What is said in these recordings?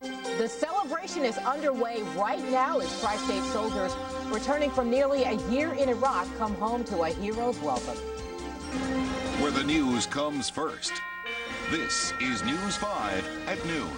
The celebration is underway right now as Tri-State soldiers returning from nearly a year in Iraq come home to a hero's welcome. Where the news comes first. This is News 5 at noon.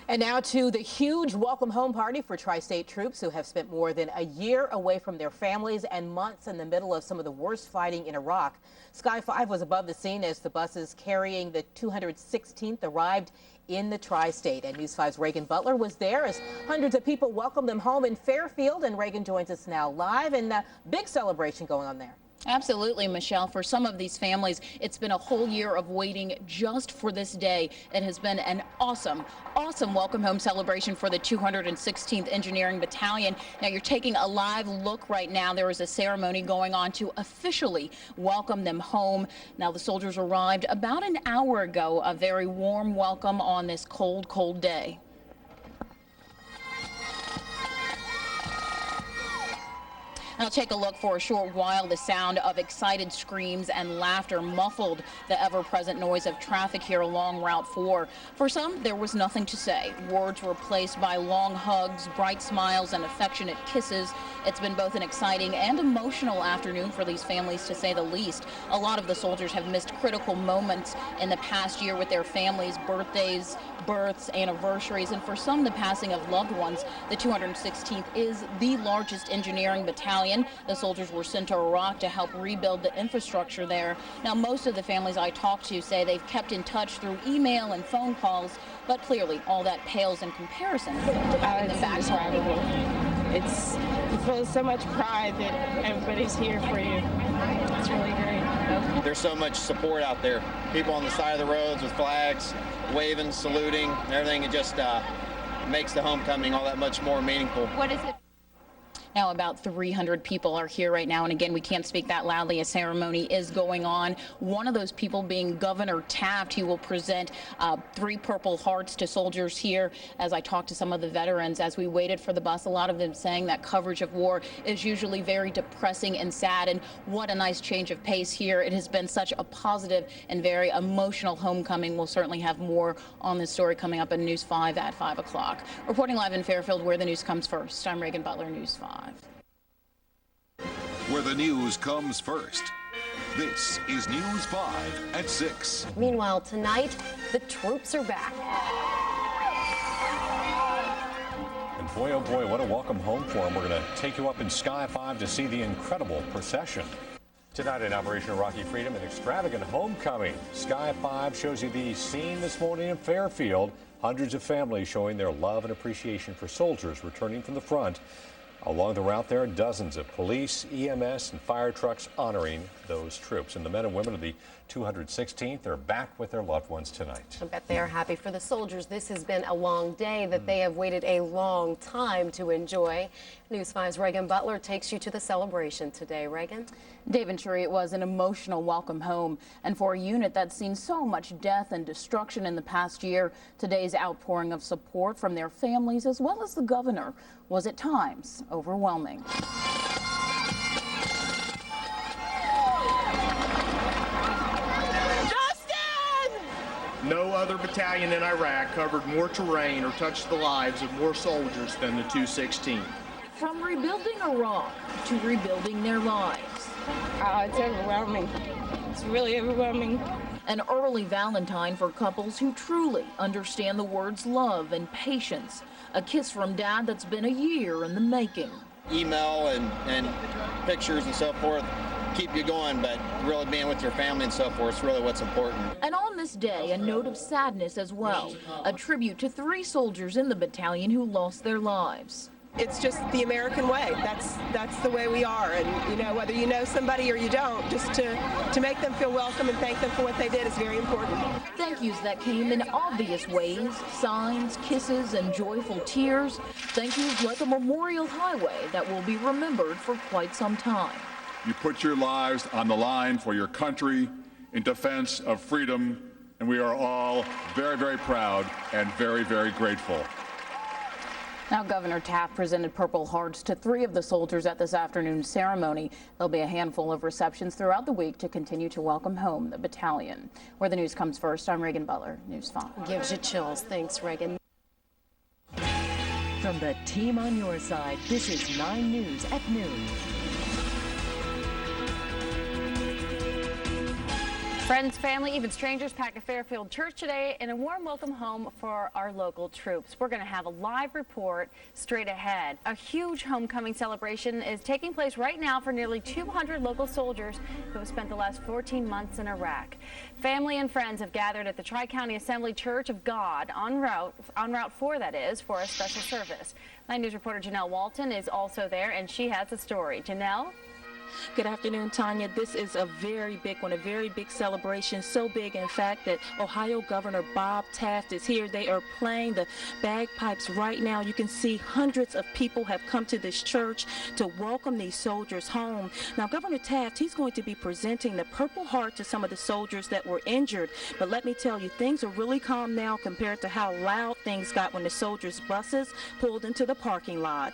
And now to the huge welcome home party for Tri-State troops who have spent more than a year away from their families and months in the middle of some of the worst fighting in Iraq. Sky 5 was above the scene as the buses carrying the 216th arrived in the Tri-State. And News 5's Reagan Butler was there as hundreds of people welcomed them home in Fairfield. And Reagan joins us now live, and a big celebration going on there. Absolutely, Michelle. For some of these families, it's been a whole year of waiting just for this day. It has been an awesome welcome home celebration for the 216th Engineering Battalion. Now, you're taking a live look right now. There is a ceremony going on to officially welcome them home. Now, the soldiers arrived about an hour ago. A very warm welcome on this cold, cold day. Now take a look for a short while. The sound of excited screams and laughter muffled the ever-present noise of traffic here along Route 4. For some, there was nothing to say. Words were replaced by long hugs, bright smiles, and affectionate kisses. It's been both an exciting and emotional afternoon for these families, to say the least. A lot of the soldiers have missed critical moments in the past year with their families, birthdays, births, anniversaries, and for some, the passing of loved ones. The 216th is the largest engineering battalion. The soldiers were sent to Iraq to help rebuild the infrastructure there. Now, most of the families I talked to say they've kept in touch through email and phone calls, but clearly all that pales in comparison. It's indescribable. You feel so much pride that everybody's here for you. It's really great. There's so much support out there. People on the side of the roads with flags, waving, saluting, everything. It just makes the homecoming all that much more meaningful. What is it? Now, about 300 people are here right now, and again, we can't speak that loudly. A ceremony is going on. One of those people being Governor Taft. He will present 3 Purple Hearts to soldiers here. As I talked to some of the veterans as we waited for the bus, a lot of them saying that coverage of war is usually very depressing and sad, and what a nice change of pace here. It has been such a positive and very emotional homecoming. We'll certainly have more on this story coming up in News 5 at 5 o'clock. Reporting live in Fairfield, where the news comes first, I'm Reagan Butler, News 5. Where the news comes first. This is News 5 at 6. Meanwhile, tonight, the troops are back. And boy, oh boy, what a welcome home for them. We're going to take you up in Sky 5 to see the incredible procession. Tonight in Operation Iraqi Freedom, an extravagant homecoming. Sky 5 shows you the scene this morning in Fairfield. Hundreds of families showing their love and appreciation for soldiers returning from the front. Along the route there, dozens of police, EMS, and fire trucks honoring those troops. And the men and women of the 216th are back with their loved ones tonight. I bet they are happy for the soldiers. This has been a long day that they have waited a long time to enjoy. News 5's Reagan Butler takes you to the celebration today. Reagan? Dave and Sheree, it was an emotional welcome home. And for a unit that's seen so much death and destruction in the past year, today's outpouring of support from their families as well as the governor was at times overwhelming. No other battalion in Iraq covered more terrain or touched the lives of more soldiers than the 216th. From rebuilding Iraq to rebuilding their lives. It's overwhelming. It's really overwhelming. An early Valentine for couples who truly understand the words love and patience. A kiss from Dad that's been a year in the making. Email and pictures and so forth keep you going, but really being with your family and so forth is really what's important. And on this day, a note of sadness as well. A tribute to 3 soldiers in the battalion who lost their lives. It's just the American way. That's the way we are. And, you know, whether you know somebody or you don't, just to make them feel welcome and thank them for what they did is very important. Thank yous that came in obvious ways, signs, kisses, and joyful tears. Thank yous like a memorial highway that will be remembered for quite some time. You put your lives on the line for your country in defense of freedom, and we are all very, very proud and very, very grateful. Now, Governor Taft presented Purple Hearts to 3 of the soldiers at this afternoon's ceremony. There'll be a handful of receptions throughout the week to continue to welcome home the battalion. Where the news comes first, I'm Reagan Butler, News 5. Gives you chills. Thanks, Reagan. From the team on your side, this is 9 News at noon. Friends, family, even strangers pack a Fairfield church today in a warm welcome home for our local troops. We're going to have a live report straight ahead. A huge homecoming celebration is taking place right now for nearly 200 local soldiers who have spent the last 14 months in Iraq. Family and friends have gathered at the Tri-County Assembly Church of God on Route 4, that is, for a special service. 9 News reporter Janelle Walton is also there, and she has the story. Janelle? Good afternoon, Tanya. This is a very big one, a very big celebration. So big, in fact, that Ohio Governor Bob Taft is here. They are playing the bagpipes right now. You can see hundreds of people have come to this church to welcome these soldiers home. Now, Governor Taft, he's going to be presenting the Purple Heart to some of the soldiers that were injured. But let me tell you, things are really calm now compared to how loud things got when the soldiers' buses pulled into the parking lot.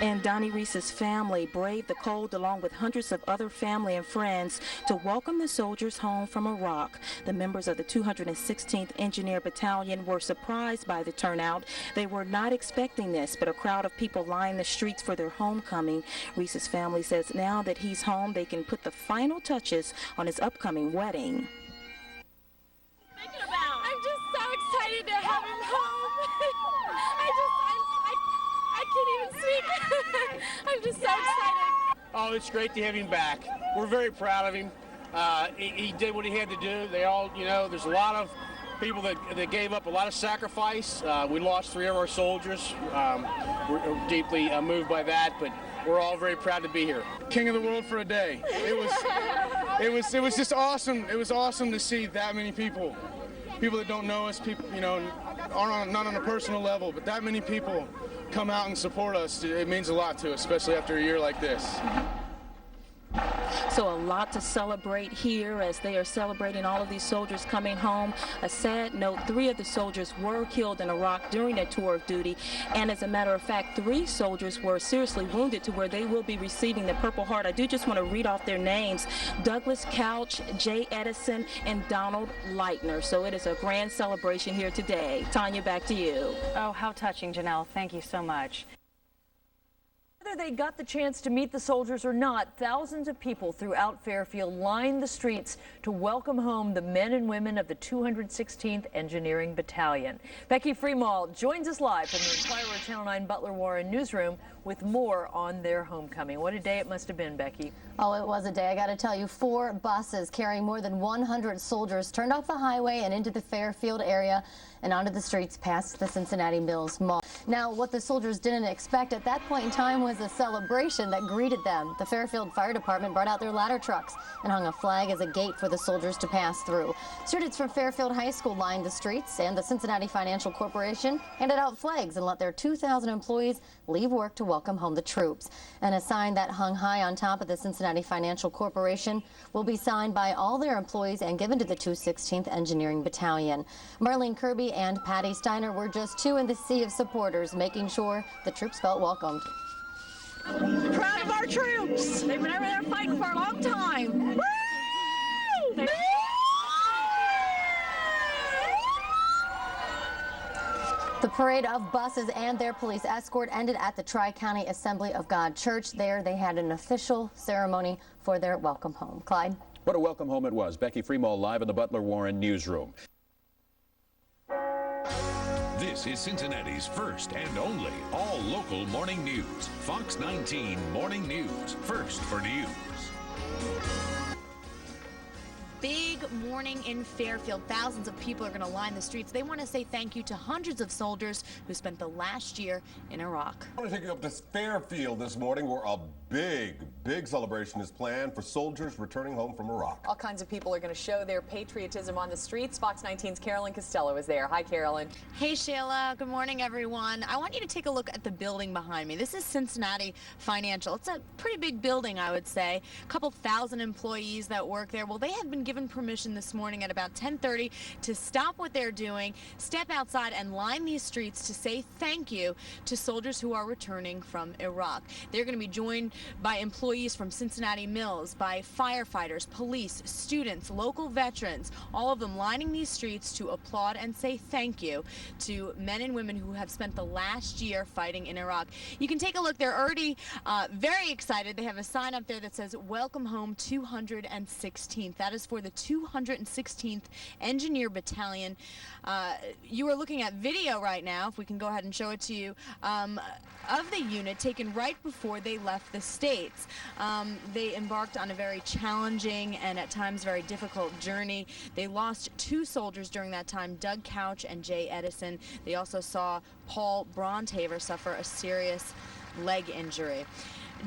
And Donnie Reese's family braved the cold along with hundreds of other family and friends to welcome the soldiers home from Iraq. The members of the 216th Engineer Battalion were surprised by the turnout. They were not expecting this, but a crowd of people lined the streets for their homecoming. Reese's family says now that he's home, they can put the final touches on his upcoming wedding. I'm just so excited to have him home. I can't even speak. I'm just so excited. Oh, it's great to have him back. We're very proud of him. He did what he had to do. They all, there's a lot of people that gave up a lot of sacrifice. We lost 3 of our soldiers. We're deeply moved by that, but we're all very proud to be here. King of the world for a day. It was just awesome. It was awesome to see that many people that don't know us, people, aren't not on a personal level, but that many people come out and support us. It means a lot to us, especially after a year like this. So a lot to celebrate here as they are celebrating all of these soldiers coming home. A sad note, 3 of the soldiers were killed in Iraq during their tour of duty. And as a matter of fact, 3 soldiers were seriously wounded to where they will be receiving the Purple Heart. I do just want to read off their names: Douglas Couch, Jay Edison, and Donald Leitner. So it is a grand celebration here today. Tanya, back to you. Oh, how touching, Janelle. Thank you so much. Whether they got the chance to meet the soldiers or not, thousands of people throughout Fairfield lined the streets to welcome home the men and women of the 216th Engineering Battalion. Becky Freemall joins us live from the Inquirer Channel 9 Butler Warren newsroom with more on their homecoming. What a day it must have been, Becky. Oh, it was a day. I got to tell you, 4 buses carrying more than 100 soldiers turned off the highway and into the Fairfield area and onto the streets past the Cincinnati Mills Mall. Now, what the soldiers didn't expect at that point in time was a celebration that greeted them. The Fairfield Fire Department brought out their ladder trucks and hung a flag as a gate for the soldiers to pass through. Students from Fairfield High School lined the streets, and the Cincinnati Financial Corporation handed out flags and let their 2,000 employees leave work to welcome home the troops. And a sign that hung high on top of the Cincinnati Financial Corporation will be signed by all their employees and given to the 216th Engineering Battalion. Marlene Kirby and Patty Steiner were just 2 in the sea of supporters, making sure the troops felt welcomed. Proud of our troops. They've been over there fighting for a long time. Woo! The parade of buses and their police escort ended at the Tri-County Assembly of God Church. There they had an official ceremony for their welcome home. Clyde? What a welcome home it was. Becky Freemall live in the Butler Warren newsroom. This is Cincinnati's first and only all-local morning news. Fox 19 Morning News. First for news. Big morning in Fairfield. Thousands of people are going to line the streets. They want to say thank you to hundreds of soldiers who spent the last year in Iraq. I want to take you up to Fairfield this morning where a big celebration is planned for soldiers returning home from Iraq. All kinds of people are going to show their patriotism on the streets. Fox 19's Carolyn Costello is there. Hi, Carolyn. Hey, Shayla. Good morning, everyone. I want you to take a look at the building behind me. This is Cincinnati Financial. It's a pretty big building, I would say. A couple thousand employees that work there. Well, they have been given permission this morning at about 10:30 to stop what they're doing, step outside and line these streets to say thank you to soldiers who are returning from Iraq. They're going to be joined by employees from Cincinnati Mills, by firefighters, police, students, local veterans, all of them lining these streets to applaud and say thank you to men and women who have spent the last year fighting in Iraq. You can take a look. They're already very excited. They have a sign up there that says, "Welcome home 216th." That is for the 216th Engineer Battalion. You are looking at video right now, if we can go ahead and show it to you, of the unit taken right before they left the States. They embarked on a very challenging and at times very difficult journey. They lost 2 soldiers during that time, Doug Couch and Jay Edison. They also saw Paul Brondhaver suffer a serious leg injury.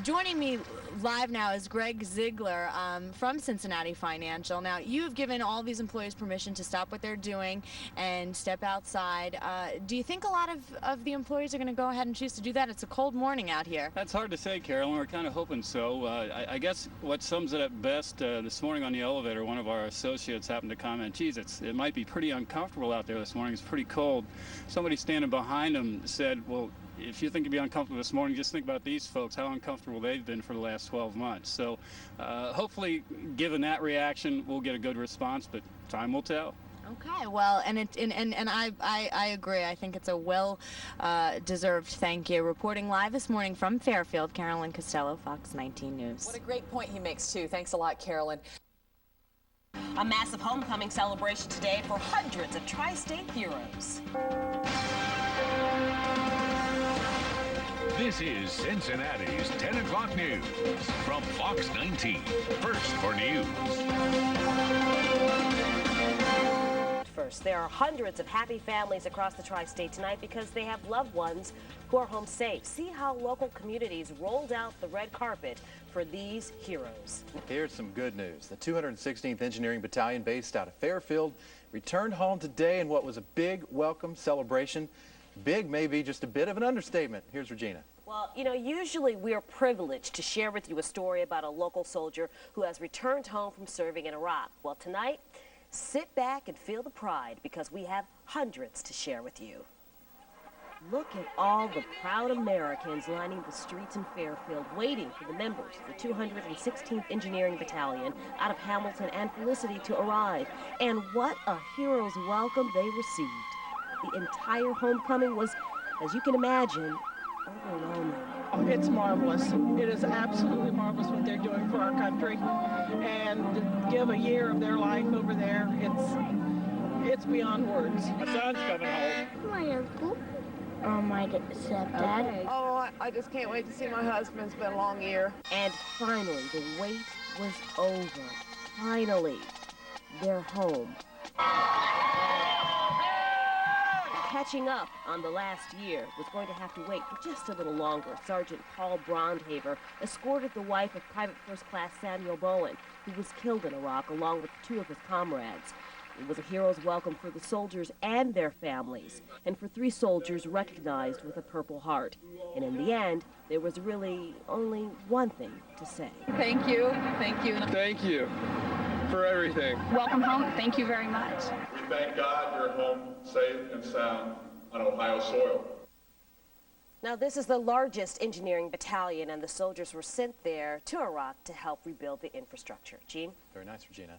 Joining me live now is Greg Ziegler from Cincinnati Financial. Now, you've given all these employees permission to stop what they're doing and step outside. Do you think a lot of the employees are going to go ahead and choose to do that? It's a cold morning out here. That's hard to say, Carolyn. We're kind of hoping so. I guess what sums it up best, this morning on the elevator, one of our associates happened to comment, geez, it might be pretty uncomfortable out there this morning. It's pretty cold. Somebody standing behind him said, well, if you think you'd be uncomfortable this morning, just think about these folks, how uncomfortable they've been for the last 12 months. So hopefully, given that reaction, we'll get a good response, but time will tell. Okay, well, and I agree. I think it's a well deserved thank you. Reporting live this morning from Fairfield, Carolyn Costello, Fox 19 News. What a great point he makes, too. Thanks a lot, Carolyn. A massive homecoming celebration today for hundreds of tri-state heroes. This is Cincinnati's 10 o'clock news from Fox 19. First for news. First, there are hundreds of happy families across the tri-state tonight because they have loved ones who are home safe. See how local communities rolled out the red carpet for these heroes. Here's some good news. The 216th Engineering Battalion, based out of Fairfield, returned home today in what was a big welcome celebration. Big may be just a bit of an understatement. Here's Regina. Well, you know, usually we're privileged to share with you a story about a local soldier who has returned home from serving in Iraq. Well, tonight, sit back and feel the pride because we have hundreds to share with you. Look at all the proud Americans lining the streets in Fairfield waiting for the members of the 216th Engineering Battalion out of Hamilton and Felicity to arrive. And what a hero's welcome they received. The entire homecoming was, as you can imagine, overwhelming. It's marvelous. It is absolutely marvelous what they're doing for our country. And to give a year of their life over there, it's beyond words. My son's coming home. My uncle. My stepdad. Okay. Oh, I just can't wait to see my husband. It's been a long year. And finally, the wait was over. Finally, they're home. Catching up on the last year was going to have to wait for just a little longer. Sergeant Paul Brondhaver escorted the wife of Private First Class Samuel Bowen, who was killed in Iraq, along with 2 of his comrades. It was a hero's welcome for the soldiers and their families, and for 3 soldiers recognized with a Purple Heart. And in the end, there was really only one thing to say. Thank you. Thank you. Thank you for everything. Welcome home. Thank you very much. We thank God you're home safe and sound on Ohio soil. Now, this is the largest engineering battalion, and the soldiers were sent there to Iraq to help rebuild the infrastructure. Gene? Very nice, Regina.